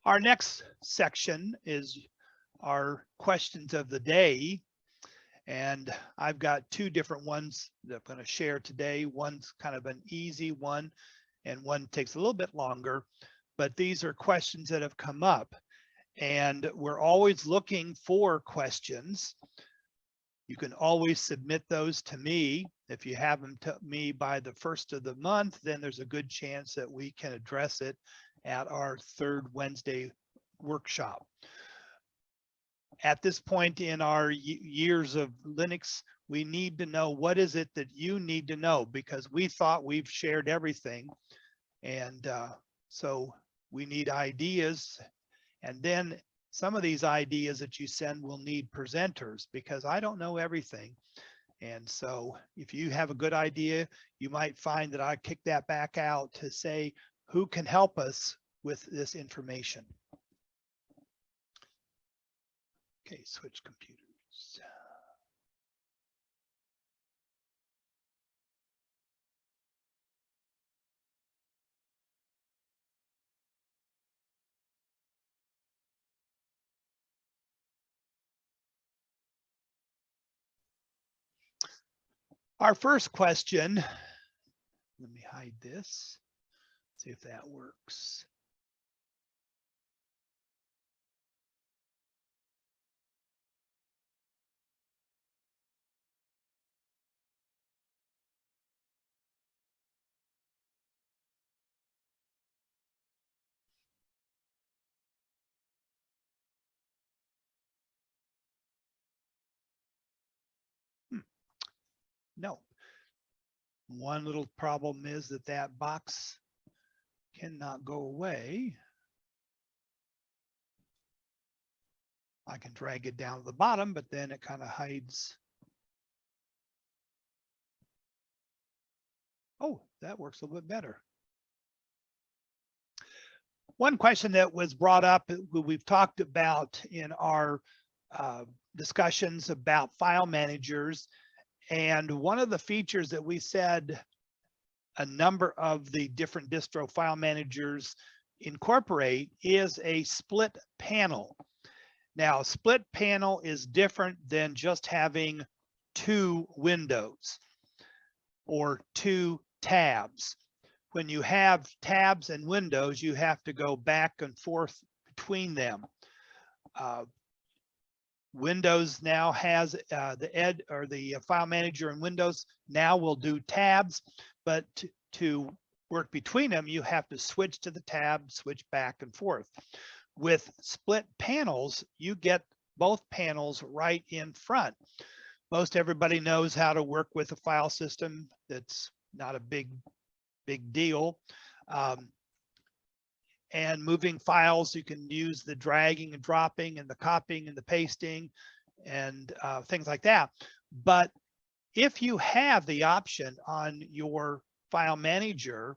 Our next section is our questions of the day. And I've got two different ones that I'm going to share today. One's kind of an easy one, and one takes a little bit longer. But these are questions that have come up. And we're always looking for questions. You can always submit those to me. If you have them to me by the 1st of the month, then there's a good chance that we can address it at our third Wednesday workshop. At this point in our years of Linux, we need to know what is it that you need to know, because we thought we've shared everything. And so we need ideas. And then some of these ideas that you send will need presenters, because I don't know everything. And so if you have a good idea, you might find that I kick that back out to say, who can help us with this information? Okay, switch computers. Our first question, let me hide this, see if that works. No. One little problem is that that box cannot go away. I can drag it down to the bottom, but then it kind of hides. Oh, that works a little bit better. One question that was brought up, we've talked about in our discussions about file managers. And one of the features that we said a number of the different distro file managers incorporate is a split panel. Now, split panel is different than just having two windows or two tabs. When you have tabs and windows, you have to go back and forth between them. Windows now has the file manager in Windows now will do tabs, but to work between them, you have to switch to the tab, switch back and forth. With split panels, you get both panels right in front. Most everybody knows how to work with a file system. That's not a big deal. And moving files, you can use the dragging and dropping and the copying and the pasting and things like that. But if you have the option on your file manager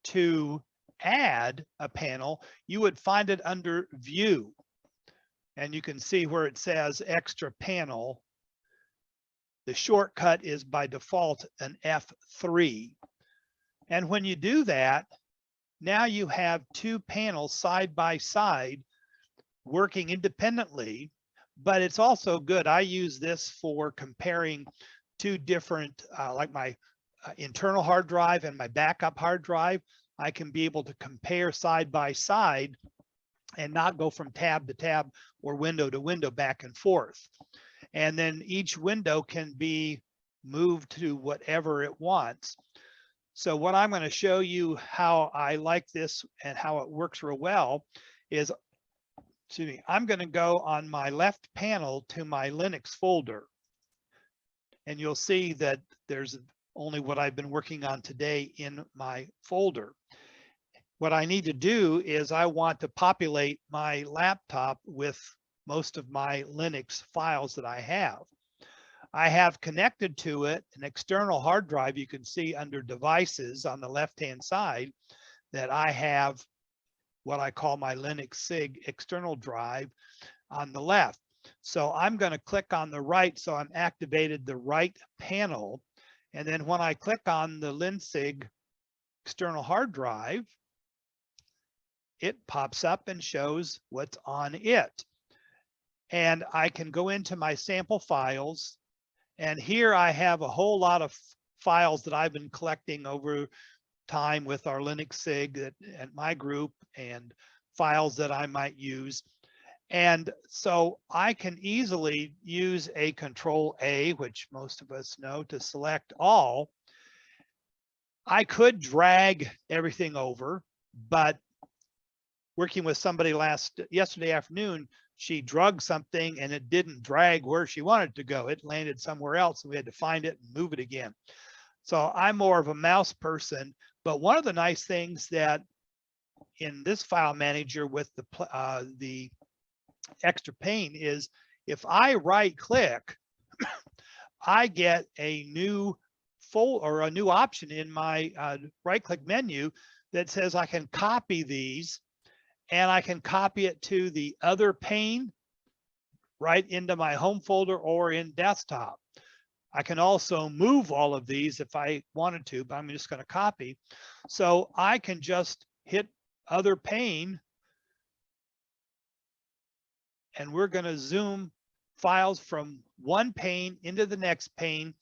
to add a panel, you would find it under View. And you can see where it says Extra Panel. The shortcut is by default an F3. And when you do that, now you have two panels side by side working independently, but it's also good. I use this for comparing two different, like my internal hard drive and my backup hard drive. I can be able to compare side by side and not go from tab to tab or window to window back and forth. And then each window can be moved to whatever it wants. So what I'm going to show you how I like this and how it works real well is, excuse me, I'm going to go on my left panel to my Linux folder. And you'll see that there's only what I've been working on today in my folder. What I need to do is I want to populate my laptop with most of my Linux files that I have. I have connected to it an external hard drive. You can see under devices on the left-hand side that I have what I call my Linux SIG external drive on the left. So I'm going to click on the right. So I'm activated the right panel. And then when I click on the LinSig external hard drive, it pops up and shows what's on it. And I can go into my sample files, and here I have a whole lot of files that I've been collecting over time with our Linux SIG at my group, and files that I might use. And so I can easily use a Control A, which most of us know, to select all. I could drag everything over, but working with somebody yesterday afternoon, she drugged something and it didn't drag where she wanted to go. It landed somewhere else and we had to find it and move it again. So I'm more of a mouse person, but one of the nice things that in this file manager with the extra pane is if I right click, I get a new a new option in my right click menu that says I can copy these, and I can copy it to the other pane right into my home folder or in desktop. I can also move all of these if I wanted to, but I'm just going to copy. So I can just hit other pane, and we're going to zoom files from one pane into the next pane.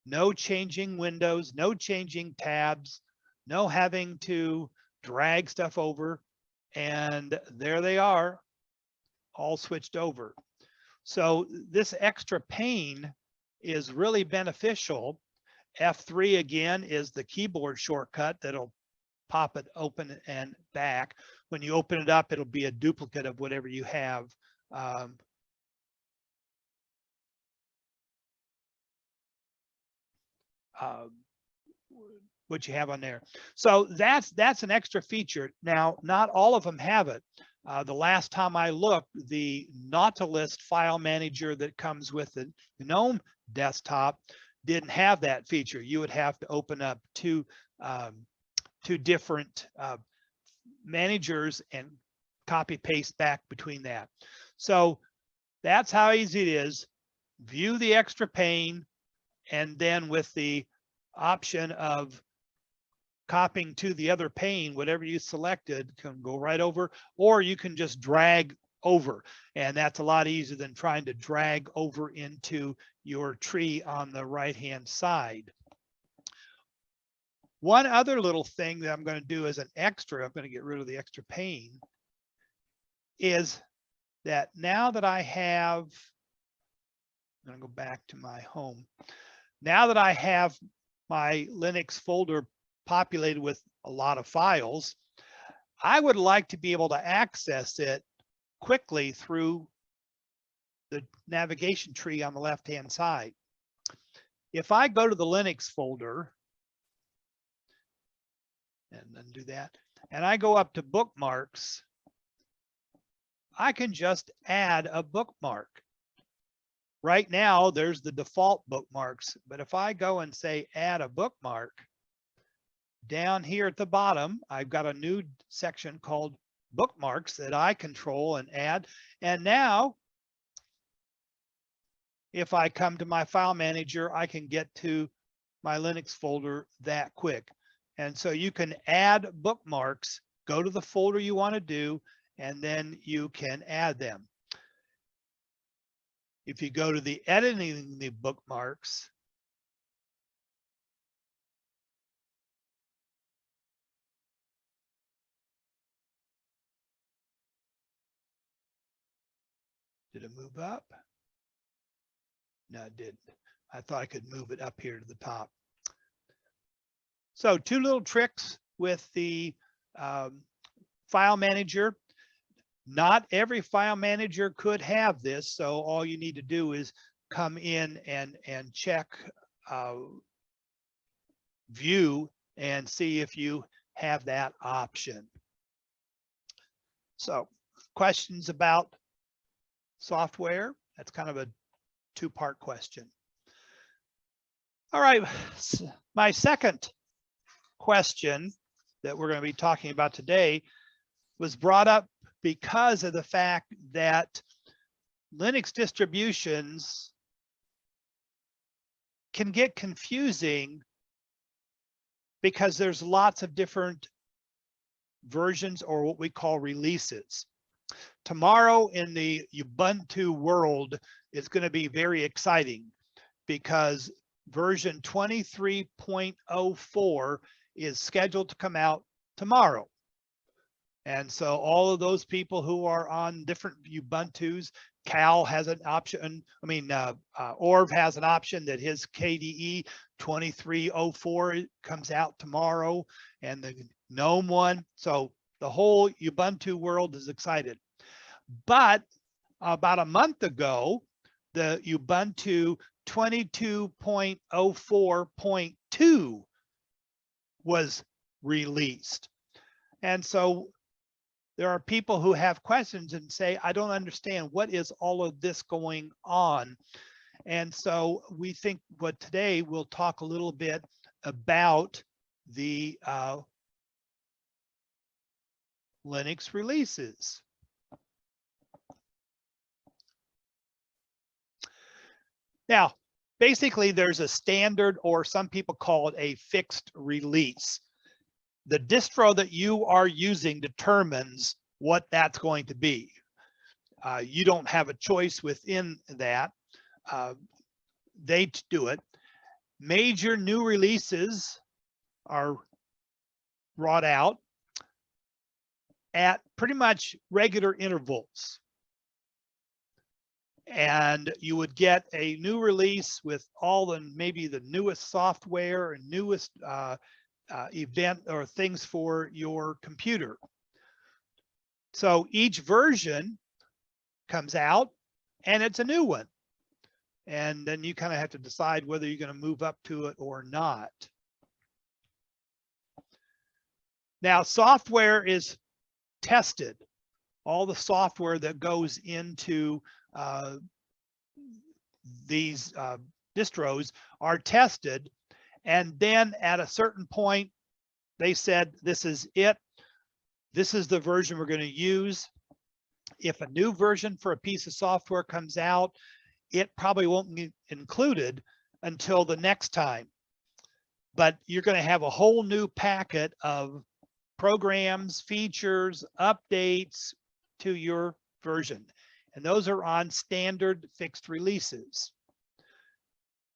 No changing windows, no changing tabs, no having to drag stuff over. And there they are, all switched over. So this extra pane is really beneficial. F3 again is the keyboard shortcut that'll pop it open and back. When you open it up, it'll be a duplicate of whatever you have. What you have on there. So that's an extra feature. Now, not all of them have it. The last time I looked, the Nautilus file manager that comes with the GNOME desktop didn't have that feature. You would have to open up two different managers and copy paste back between that. So that's how easy it is. View the extra pane, and then with the option of copying to the other pane, whatever you selected can go right over, or you can just drag over. And that's a lot easier than trying to drag over into your tree on the right-hand side. One other little thing that I'm going to do as an extra, I'm going to get rid of the extra pane, is that now that I have, I'm going to go back to my home. Now that I have my Linux folder populated with a lot of files, I would like to be able to access it quickly through the navigation tree on the left-hand side. If I go to the Linux folder and then do that, and I go up to bookmarks, I can just add a bookmark. Right now, there's the default bookmarks, but if I go and say add a bookmark, down here at the bottom, I've got a new section called bookmarks that I control and add. And now, if I come to my file manager, I can get to my Linux folder that quick. And so you can add bookmarks, go to the folder you want to do, and then you can add them. If you go to the editing the bookmarks, did it move up? No, it didn't. I thought I could move it up here to the top. So two little tricks with the file manager. Not every file manager could have this, so all you need to do is come in and check view and see if you have that option. So questions about software? That's kind of a two-part question. All right, my second question that we're going to be talking about today was brought up because of the fact that Linux distributions can get confusing because there's lots of different versions, or what we call releases. Tomorrow in the Ubuntu world is going to be very exciting because version 23.04 is scheduled to come out tomorrow. And so all of those people who are on different Ubuntus, Cal has an option. Orv has an option that his KDE 2304 comes out tomorrow, and the GNOME one. So the whole Ubuntu world is excited. But about a month ago, the Ubuntu 22.04.2 was released. And so there are people who have questions and say, I don't understand, what is all of this going on? And so we think today we'll talk a little bit about the Linux releases. Now, basically there's a standard, or some people call it a fixed release. The distro that you are using determines what that's going to be. You don't have a choice within that. They do it. Major new releases are brought out at pretty much regular intervals. And you would get a new release with maybe the newest software and newest event or things for your computer. So each version comes out and it's a new one. And then you kind of have to decide whether you're going to move up to it or not. Now, software is tested. All the software that goes into these distros are tested. And then at a certain point, they said, this is it. This is the version we're going to use. If a new version for a piece of software comes out, it probably won't be included until the next time. But you're going to have a whole new packet of programs, features, updates to your version. And those are on standard fixed releases.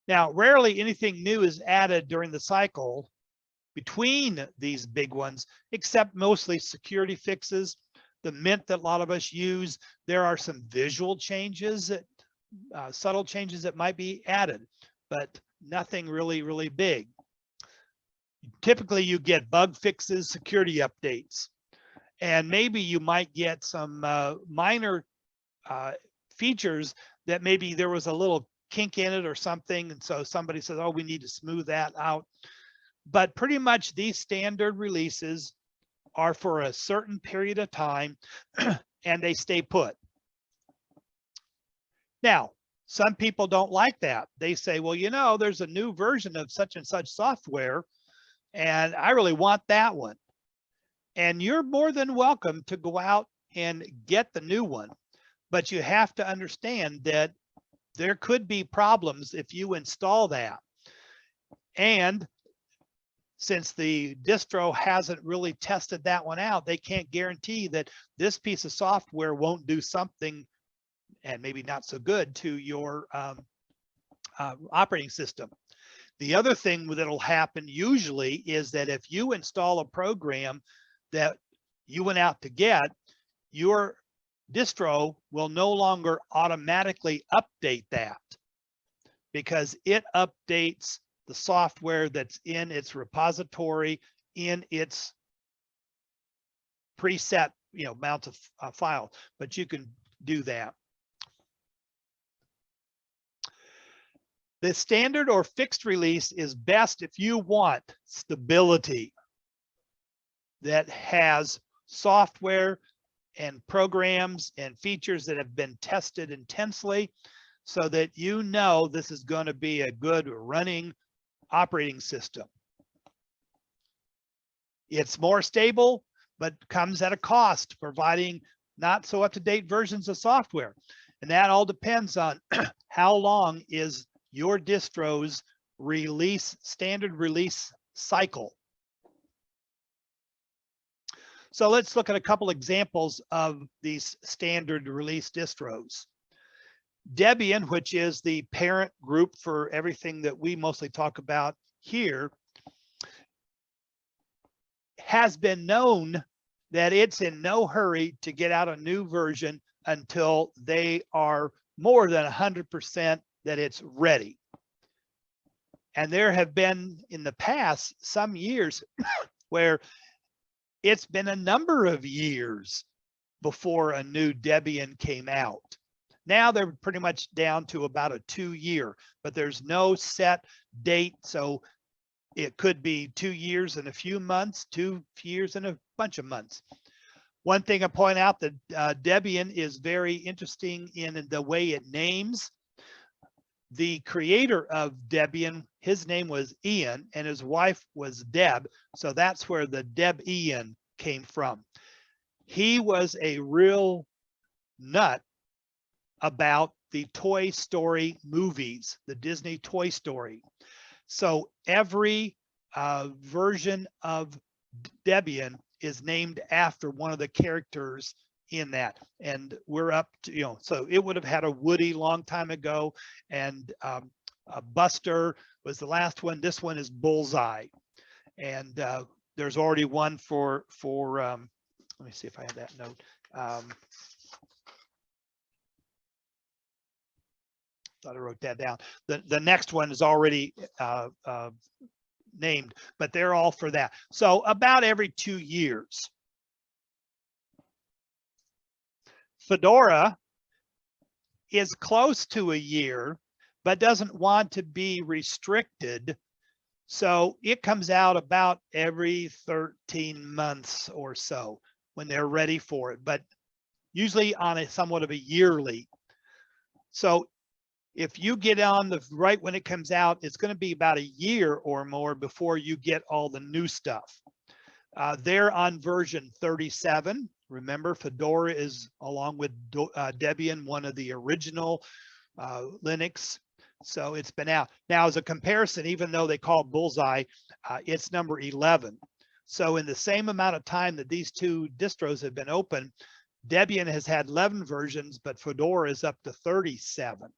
Now, rarely anything new is added during the cycle between these big ones, except mostly security fixes, the Mint that a lot of us use. There are some visual changes, subtle changes that might be added, but nothing really big. Typically, you get bug fixes, security updates, and maybe you might get some minor features that maybe there was a little kink in it or something, and so somebody says, oh, we need to smooth that out. But pretty much these standard releases are for a certain period of time and they stay put. Now, some people don't like that. They say, well, you know, there's a new version of such and such software and I really want that one. And you're more than welcome to go out and get the new one. But you have to understand that there could be problems if you install that. And since the distro hasn't really tested that one out, they can't guarantee that this piece of software won't do something, and maybe not so good, to your operating system. The other thing that'll happen usually is that if you install a program that you went out to get, your distro will no longer automatically update that, because it updates the software that's in its repository, in its preset, amount of files, but you can do that. The standard or fixed release is best if you want stability that has software and programs and features that have been tested intensely, so that you know this is going to be a good running operating system. It's more stable, but comes at a cost, providing not so up-to-date versions of software. And that all depends on how long is your distro's standard release cycle. So let's look at a couple examples of these standard release distros. Debian, which is the parent group for everything that we mostly talk about here, has been known that it's in no hurry to get out a new version until they are more than 100% that it's ready. And there have been in the past some years where it's been a number of years before a new Debian came out. Now they're pretty much down to about a 2-year, but there's no set date. So it could be 2 years and a few months, 2 years and a bunch of months. One thing I point out that Debian is very interesting in the way it names. The creator of Debian, his name was Ian and his wife was Deb. So that's where the Debian came from. He was a real nut about the Toy Story movies, the Disney Toy Story. So every version of Debian is named after one of the characters in that. And we're up to, so it would have had a Woody long time ago, and Buster was the last one. This one is Bullseye. And there's already one for let me see if I have that note. Thought I wrote that down. The next one is already named, but they're all for that. So about every 2 years. Fedora is close to a year, but doesn't want to be restricted. So it comes out about every 13 months or so when they're ready for it, but usually on a somewhat of a yearly. So if you get on the right when it comes out, it's going to be about a year or more before you get all the new stuff. They're on version 37. Remember, Fedora is, along with Debian, one of the original Linux. So it's been out. Now, as a comparison, even though they call it Bullseye, it's number 11. So in the same amount of time that these two distros have been open, Debian has had 11 versions, but Fedora is up to 37.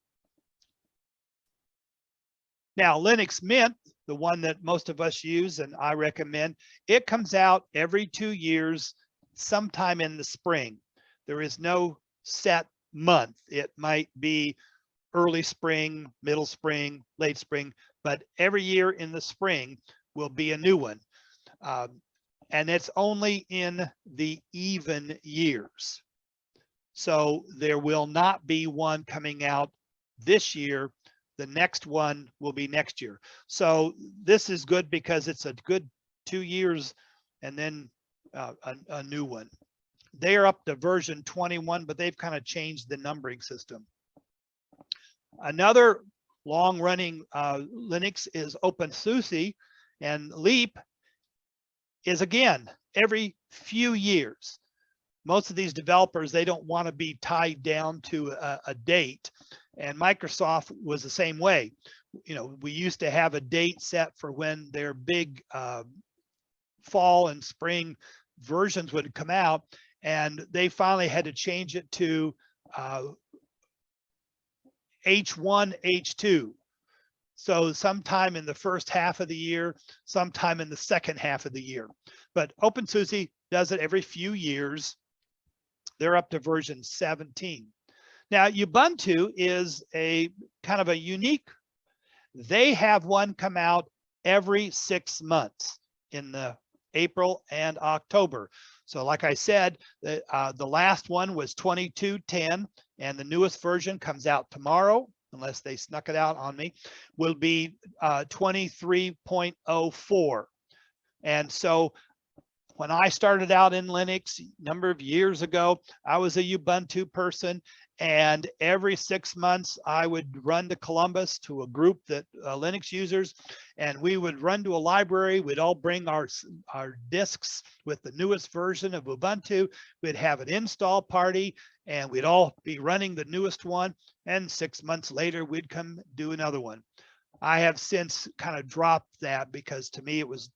Now, Linux Mint, the one that most of us use and I recommend, it comes out every 2 years, sometime in the spring. There is no set month. It might be early spring, middle spring, late spring, but every year in the spring will be a new one. And it's only in the even years. So there will not be one coming out this year. The next one will be next year. So this is good because it's a good 2 years and then a new one. They are up to version 21, but they've kind of changed the numbering system. Another long-running Linux is OpenSUSE, and Leap is, again, every few years. Most of these developers, they don't want to be tied down to a date. And Microsoft was the same way. We used to have a date set for when their big fall and spring versions would come out, and they finally had to change it to H1, H2. So sometime in the first half of the year, sometime in the second half of the year. But OpenSUSE does it every few years. They're up to version 17. Now, Ubuntu is a kind of a unique. They have one come out every 6 months in the April and October. So like I said, the last one was 22.10, and the newest version comes out tomorrow, unless they snuck it out on me, will be 23.04. And so when I started out in Linux a number of years ago, I was a Ubuntu person, and every 6 months I would run to Columbus to a group that Linux users, and we would run to a library. We'd all bring our disks with the newest version of Ubuntu. We'd have an install party, and we'd all be running the newest one. And 6 months later, we'd come do another one. I have since kind of dropped that because to me it was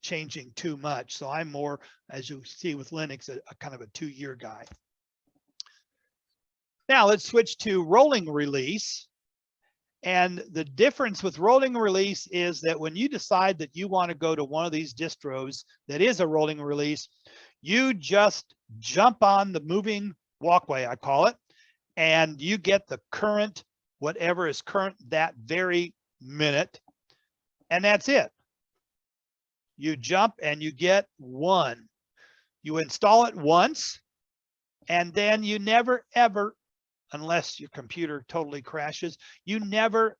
changing too much. So I'm more, as you see with Linux, a kind of a 2-year guy. Now let's switch to rolling release. And the difference with rolling release is that when you decide that you want to go to one of these distros that is a rolling release, you just jump on the moving walkway, I call it, and you get the current, whatever is current that very minute, and that's it. You jump and you get one. You install it once, and then you never ever, unless your computer totally crashes, you never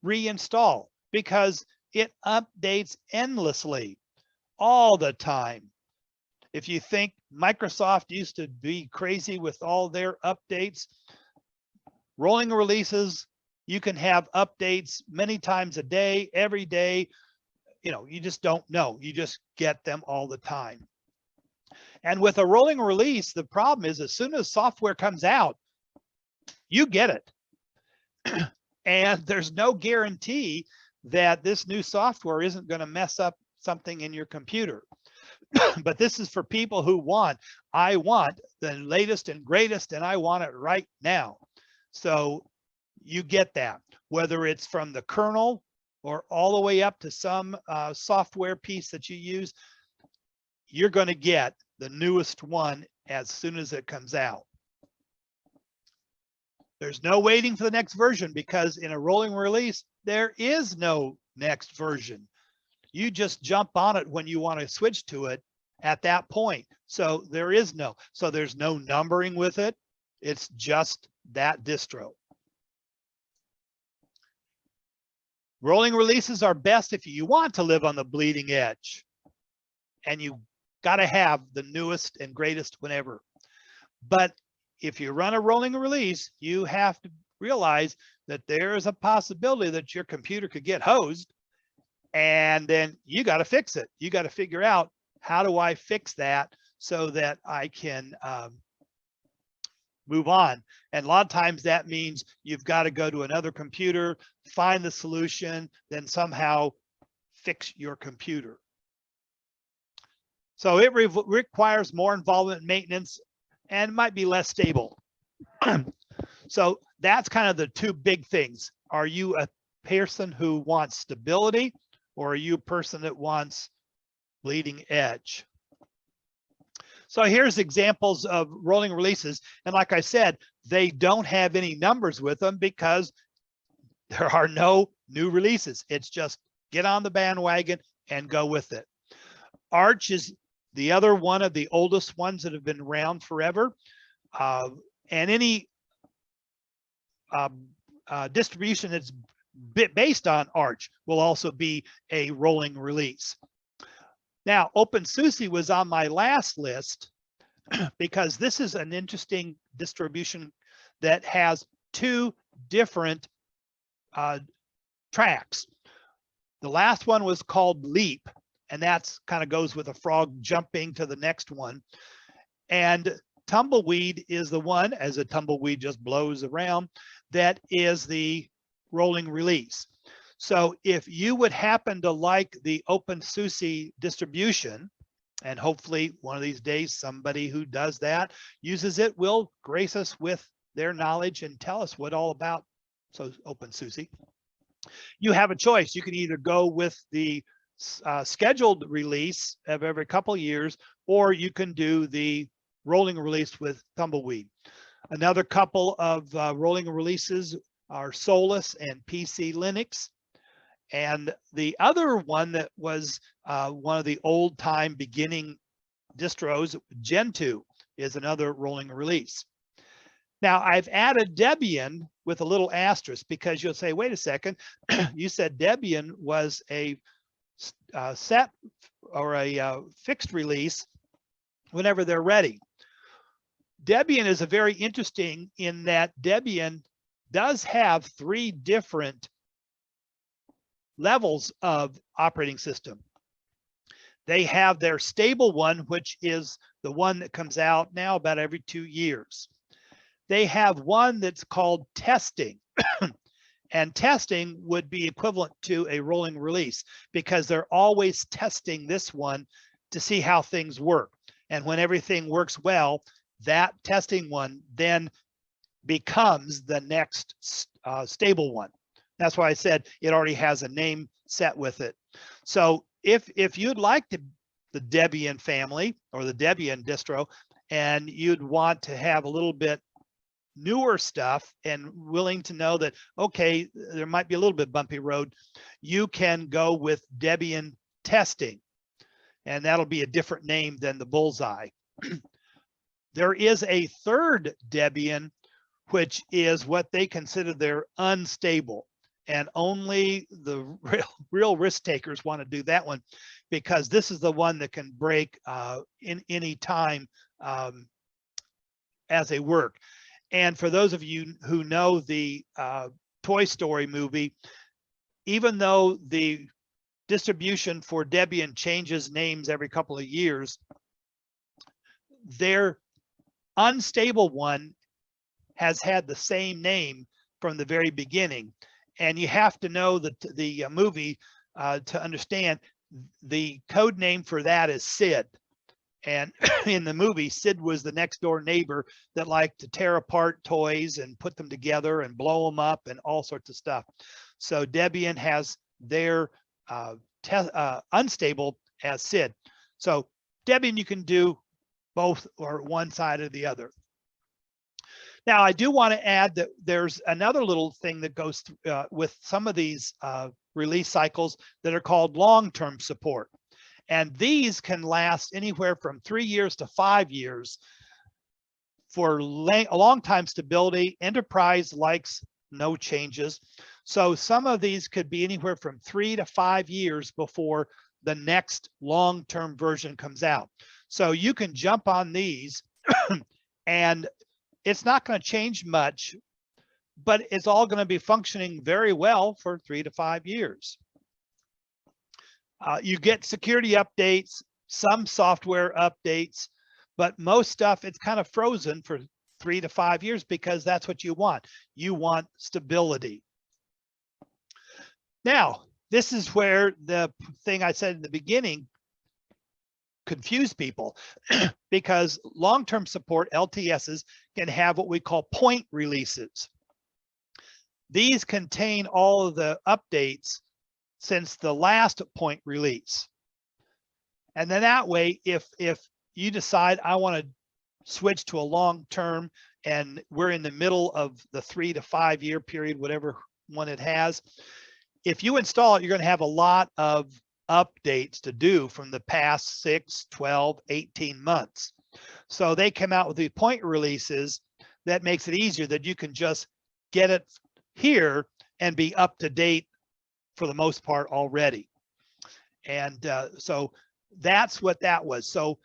reinstall because it updates endlessly all the time. If you think Microsoft used to be crazy with all their updates, rolling releases, you can have updates many times a day, every day. You know, you just don't know. You just get them all the time. And with a rolling release, the problem is as soon as software comes out, you get it. And there's no guarantee that this new software isn't going to mess up something in your computer. But this is for people who I want the latest and greatest, and I want it right now. So you get that, whether it's from the kernel or all the way up to some software piece that you use, you're going to get the newest one as soon as it comes out. There's no waiting for the next version because in a rolling release, there is no next version. You just jump on it when you want to switch to it at that point. So there's no numbering with it. It's just that distro. Rolling releases are best if you want to live on the bleeding edge, and you got to have the newest and greatest whenever. But if you run a rolling release, you have to realize that there is a possibility that your computer could get hosed, and then you got to fix it. You got to figure out, how do I fix that so that I can move on? And a lot of times that means you've got to go to another computer, find the solution, then somehow fix your computer. So it requires more involvement in maintenance and might be less stable. So that's kind of the two big things. Are you a person who wants stability, or are you a person that wants bleeding edge? So here's examples of rolling releases. And like I said, they don't have any numbers with them because there are no new releases. It's just get on the bandwagon and go with it. Arch is the other one of the oldest ones that have been around forever. And any distribution that's based on Arch will also be a rolling release. Now, OpenSUSE was on my last list because this is an interesting distribution that has two different tracks. The last one was called Leap, and that's kind of goes with a frog jumping to the next one. And Tumbleweed is the one, as a tumbleweed just blows around, that is the rolling release. So if you would happen to like the OpenSUSE distribution, and hopefully one of these days somebody who does that, uses it, will grace us with their knowledge and tell us what all about OpenSUSE. You have a choice. You can either go with the scheduled release of every couple of years, or you can do the rolling release with Tumbleweed. Another couple of rolling releases are Solus and PC Linux. And the other one that was one of the old time beginning distros, Gentoo, is another rolling release. Now I've added Debian with a little asterisk because you'll say, wait a second, you said Debian was a set or a fixed release whenever they're ready. Debian is a very interesting in that Debian does have 3 different levels of operating system. They have their stable one, which is the one that comes out now about every 2 years. They have one that's called testing. And testing would be equivalent to a rolling release because they're always testing this one to see how things work. And when everything works well, that testing one then becomes the next stable one. That's why I said it already has a name set with it. So if you'd like the Debian family or the Debian distro, and you'd want to have a little bit newer stuff and willing to know that, okay, there might be a little bit bumpy road, you can go with Debian testing, and that'll be a different name than the Bullseye. There is a third Debian, which is what they consider their unstable, and only the real risk takers want to do that one, because this is the one that can break in any time as they work. And for those of you who know the Toy Story movie, even though the distribution for Debian changes names every couple of years, their unstable one has had the same name from the very beginning. And you have to know that the movie to understand the code name for that is Sid. And in the movie, Sid was the next door neighbor that liked to tear apart toys and put them together and blow them up and all sorts of stuff. So Debian has their unstable as Sid. So Debian, you can do both or one side or the other. Now, I do want to add that there's another little thing that goes with some of these release cycles that are called long-term support. And these can last anywhere from 3 years to 5 years for a long time stability. Enterprise likes no changes. So some of these could be anywhere from 3 to 5 years before the next long-term version comes out. So you can jump on these and it's not going to change much, but it's all going to be functioning very well for 3 to 5 years. You get security updates, some software updates, but most stuff, it's kind of frozen for 3 to 5 years because that's what you want. You want stability. Now, this is where the thing I said in the beginning confuse people because long-term support LTSs can have what we call point releases. These contain all of the updates since the last point release. And then that way, if you decide I want to switch to a long-term and we're in the middle of the 3 to 5 year period, whatever one it has, if you install it, you're going to have a lot of updates to do from the past 6, 12, 18 months. So they come out with the point releases that makes it easier that you can just get it here and be up to date for the most part already. And so that's what that was. So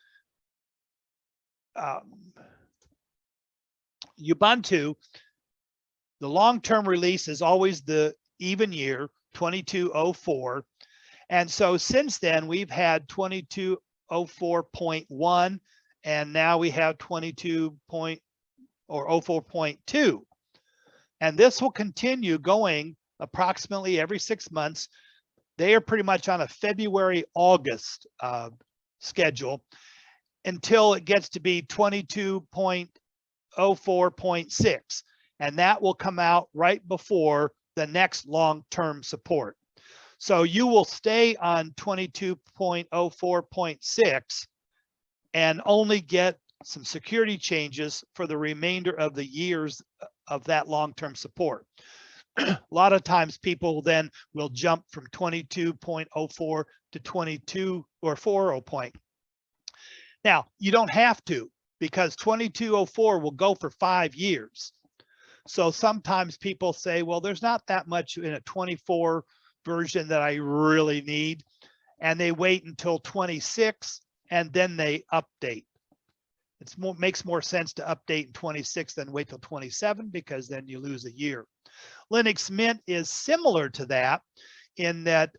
Ubuntu, the long-term release is always the even year, 2204. And so since then, we've had 2204.1, and now we have 04.2. And this will continue going approximately every 6 months. They are pretty much on a February-August schedule until it gets to be 22.04.6. And that will come out right before the next long-term support. So you will stay on 22.04.6 and only get some security changes for the remainder of the years of that long-term support. A lot of times people then will jump from 22.04 to 22 or 40. Now, you don't have to, because 2204 will go for 5 years. So sometimes people say, well, there's not that much in a 24 version that I really need. And they wait until 26 and then they update. It makes more sense to update in 26 than wait till 27, because then you lose a year. Linux Mint is similar to that in that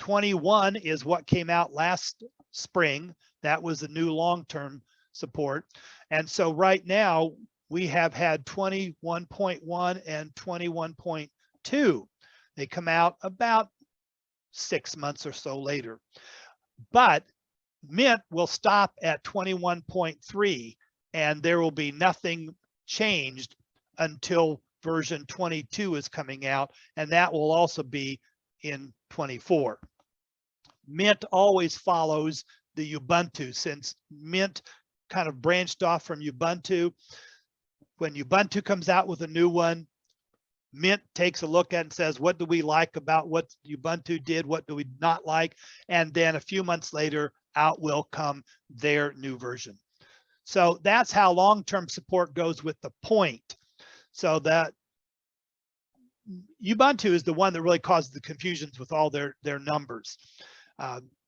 21 is what came out last spring. That was the new long-term support. And so right now we have had 21.1 and 21.2 21.2. They come out about 6 months or so later. But Mint will stop at 21.3, and there will be nothing changed until version 22 is coming out, and that will also be in 24. Mint always follows the Ubuntu, since Mint kind of branched off from Ubuntu. When Ubuntu comes out with a new one, Mint takes a look at it and says, what do we like about what Ubuntu did? What do we not like? And then a few months later, out will come their new version. So that's how long-term support goes with the point. So that Ubuntu is the one that really causes the confusions with all their numbers.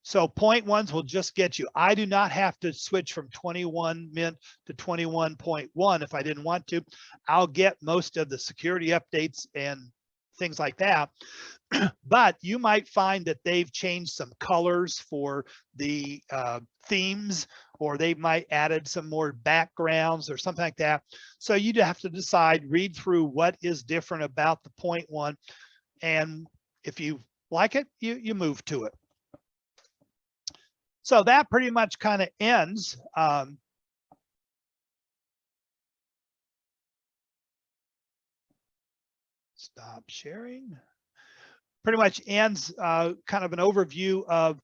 So 0.1s will just get you. I do not have to switch from 21 Mint to 21.1 if I didn't want to. I'll get most of the security updates and things like that. But you might find that they've changed some colors for the themes, or they might added some more backgrounds or something like that. So you'd have to decide, read through what is different about the 0.1, and if you like it, you move to it. So that pretty much kind of ends stop sharing. Pretty much ends kind of an overview of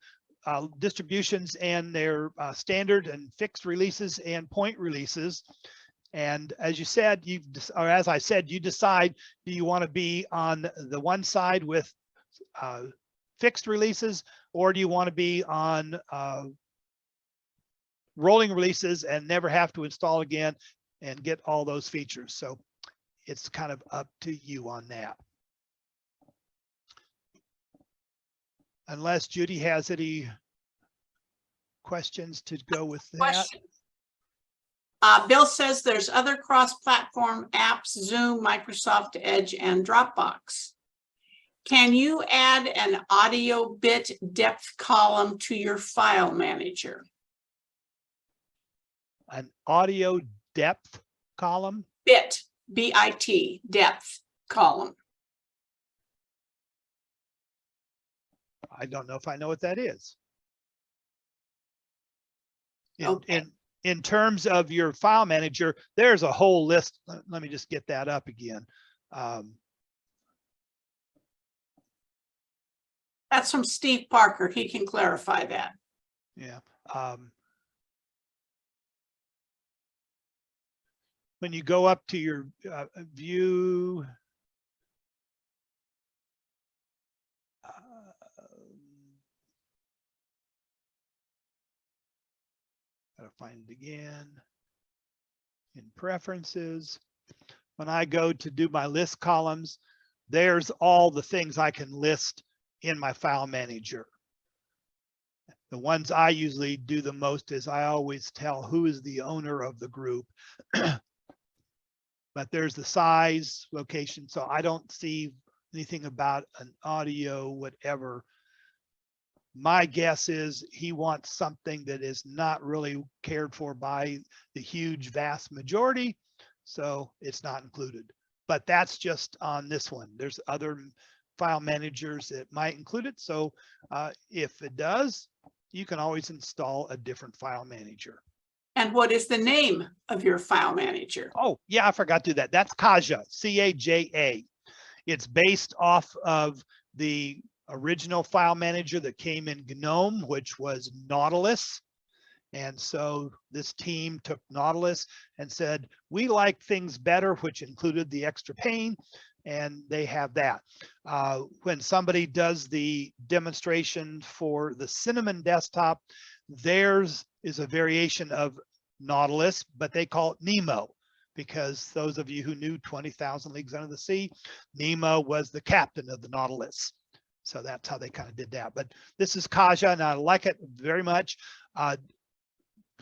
distributions and their standard and fixed releases and point releases. And as you said, or as I said, you decide, do you want to be on the one side with fixed releases, or do you want to be on rolling releases and never have to install again and get all those features? So it's kind of up to you on that. Unless Judy has any questions to go with that. Question. Bill says there's other cross-platform apps, Zoom, Microsoft Edge, and Dropbox. Can you add an audio bit depth column to your file manager? An audio depth column? Bit, B-I-T, depth column. I don't know if I know what that is. In terms of your file manager, there's a whole list. Let me just get that up again. That's from Steve Parker. He can clarify that. Yeah. When you go up to your view, gotta find it again. In preferences, when I go to do my list columns, there's all the things I can list in my file manager. The ones I usually do the most is I always tell who is the owner of the group. But there's the size, location, so I don't see anything about an audio, whatever. My guess is he wants something that is not really cared for by the huge, vast majority, so it's not included. But that's just on this one. There's other file managers that might include it. So if it does, you can always install a different file manager. And what is the name of your file manager? Oh, yeah, I forgot to do that. That's Caja, C-A-J-A. It's based off of the original file manager that came in GNOME, which was Nautilus. And so this team took Nautilus and said, we like things better, which included the extra pane, and they have that. When somebody does the demonstration for the Cinnamon desktop, theirs is a variation of Nautilus, but they call it Nemo, because those of you who knew 20,000 Leagues Under the Sea, Nemo was the captain of the Nautilus. So that's how they kind of did that. But this is Caja, and I like it very much.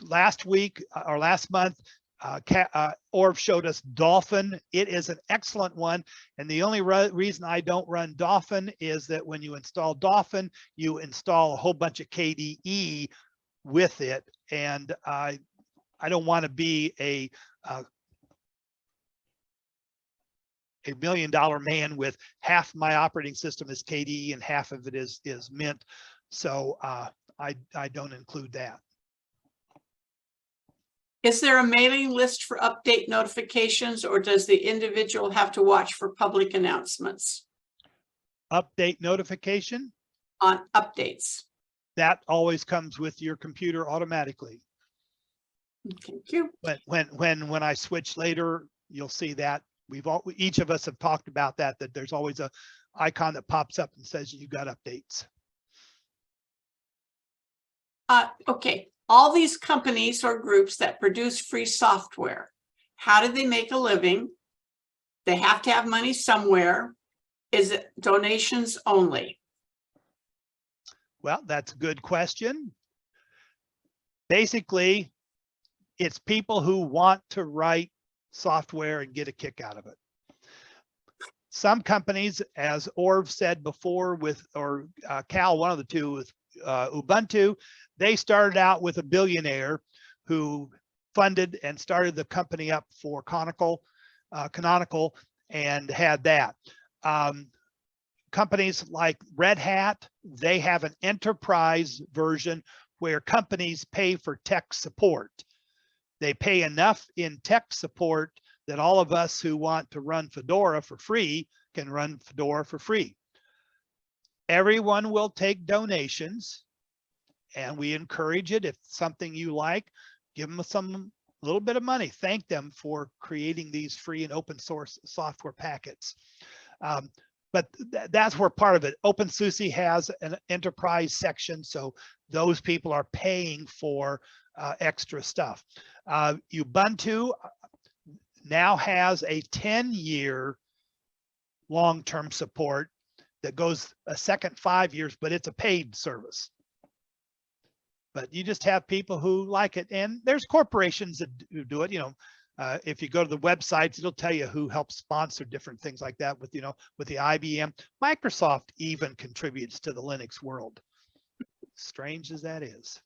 Last week or last month, Orv showed us Dolphin. It is an excellent one. And the only reason I don't run Dolphin is that when you install Dolphin, you install a whole bunch of KDE with it. And I don't want to be a $1 million man with half my operating system is KDE and half of it is Mint. So I don't include that. Is there a mailing list for update notifications, or does the individual have to watch for public announcements Update notification, on updates? that always comes with your computer automatically. Thank you. When I switch later, you'll see that each of us have talked about that there's always a icon that pops up and says you got updates. Okay, all these companies or groups that produce free software, how do they make a living? They have to have money somewhere. Is it donations only? Well, that's a good question. Basically, it's people who want to write software and get a kick out of it. Some companies, as Orv said before or Cal, one of the two with Ubuntu, they started out with a billionaire who funded and started the company up for Canonical and had that. Companies like Red Hat, they have an enterprise version where companies pay for tech support. They pay enough in tech support that all of us who want to run Fedora for free can run Fedora for free. Everyone will take donations, and we encourage it. If something you like, give them a little bit of money. Thank them for creating these free and open source software packets. But that's where part of it. OpenSUSE has an enterprise section, so those people are paying for extra stuff. Ubuntu now has a 10-year long-term support that goes a second 5 years, but it's a paid service. But you just have people who like it, and there's corporations that do it. You know, if you go to the websites, it'll tell you who helps sponsor different things like that. With with the IBM, Microsoft even contributes to the Linux world. Strange as that is.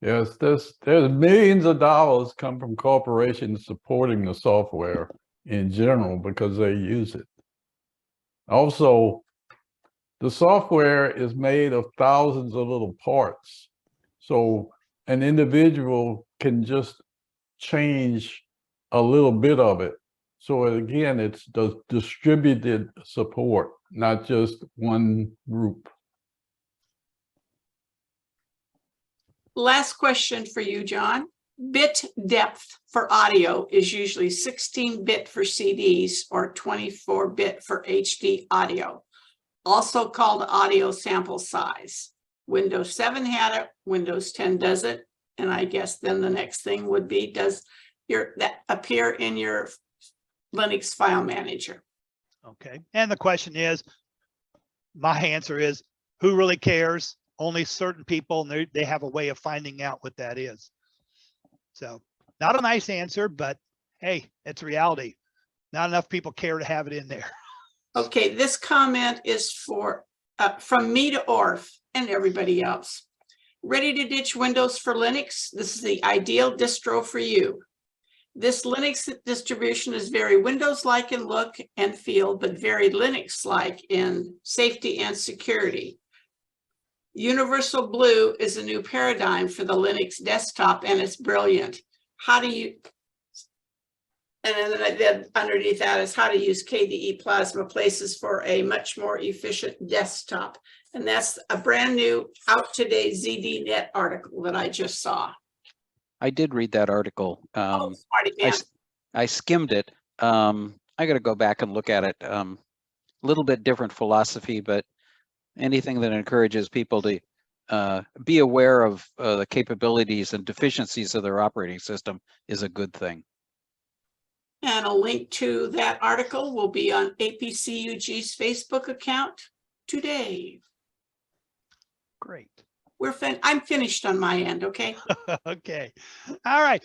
Yes, there's millions of dollars come from corporations supporting the software in general because they use it. Also, the software is made of thousands of little parts. So an individual can just change a little bit of it. So again, it's the distributed support, not just one group. Last question for you, John. Bit depth for audio is usually 16-bit for CDs or 24-bit for HD audio, also called audio sample size. Windows 7 had it, Windows 10 does it, and I guess then the next thing would be, does that appear in your Linux file manager? Okay, and the question is, my answer is, who really cares? Only certain people, and they have a way of finding out what that is. So not a nice answer, but hey, it's reality. Not enough people care to have it in there. Okay, this comment is from me to Orf and everybody else. Ready to ditch Windows for Linux? This is the ideal distro for you. This Linux distribution is very Windows-like in look and feel, but very Linux-like in safety and security. Universal Blue is a new paradigm for the Linux desktop, and it's brilliant. How do you, and then underneath that is how to use KDE Plasma Places for a much more efficient desktop. And that's a brand new out today ZDNet article that I just saw. I did read that article. Smarty pants. I skimmed it. I got to go back and look at it. A little bit different philosophy, but anything that encourages people to be aware of the capabilities and deficiencies of their operating system is a good thing. And a link to that article will be on APCUG's Facebook account today. Great. I'm finished on my end, okay? Okay. All right.